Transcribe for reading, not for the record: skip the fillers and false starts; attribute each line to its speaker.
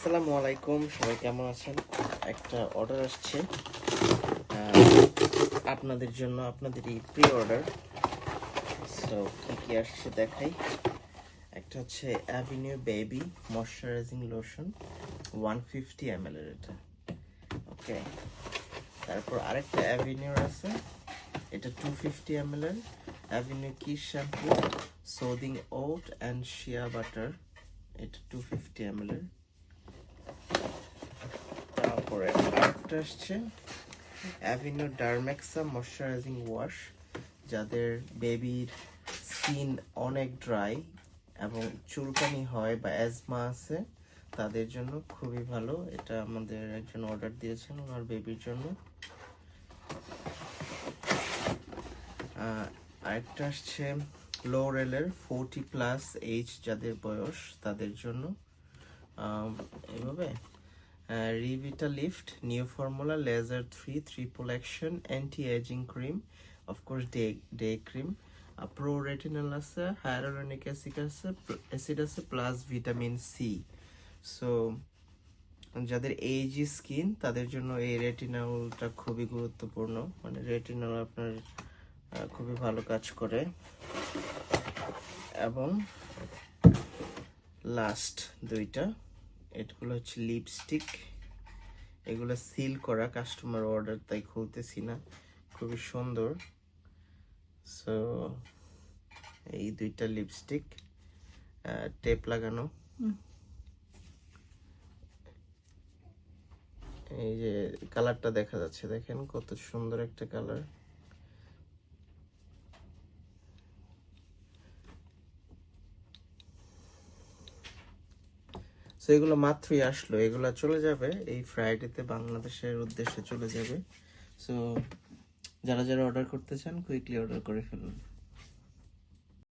Speaker 1: আসসালামু আলাইকুম, সবাই কেমন আছেন? একটা অর্ডার আসছে আপনাদের জন্য, আপনাদের এই প্রি অর্ডার। সো কি কি আসছে দেখাই। একটা হচ্ছে avenue baby moisturising lotion 150 ml এর, এটা ওকে। তারপর আরেকটা অ্যাভিনিউর আছে, এটা 250 ml এর Aveeno kids shampoo soothing oat and shea butter, এটা 250 ml এর। তারপরে আরেকটা আসছে অ্যাভিনিউ ডারমেক্সা ময়শ্চারাইজিং ওয়াশ, যাদের বেবির স্কিন অনেক ড্রাই এবং চুলকানি হয় বা অ্যাজমা আছে, তাদের জন্য খুবই ভালো। এটা আমাদের একজন অর্ডার দিয়েছেন ওনার বেবির জন্য। আরেকটা আসছে লোরেলের 40+ এইজ যাদের বয়স, তাদের জন্য এভাবে Revitalift new formula laser 3 triple action anti aging cream, of course day cream, pro retinol আছে, হায়ালুরনিক অ্যাসিড আছে প্লাস ভিটামিন সি। সো যাদের এইজি স্কিন তাদের জন্য এই রেটিনালটা খুবই গুরুত্বপূর্ণ, মানে রেটিনাল আপনার খুবই ভালো কাজ করে। এবং লাস্ট দুইটা, এগুলো হচ্ছে লিপস্টিক, এগুলো সিল করা, কাস্টমার অর্ডার তাই খুলতেছি না, খুবই সুন্দর। সো এই দুইটা লিপস্টিক টেপ লাগানো, এই যে কালারটা দেখা যাচ্ছে, দেখেন কত সুন্দর একটা কালার। সো এগুলো মাত্রই আসলো, এগুলো চলে যাবে এই ফ্রাইডেতে, বাংলাদেশের উদ্দেশ্যে চলে যাবে। সো যারা যারা অর্ডার করতে চান কুইকলি অর্ডার করে ফেলুন।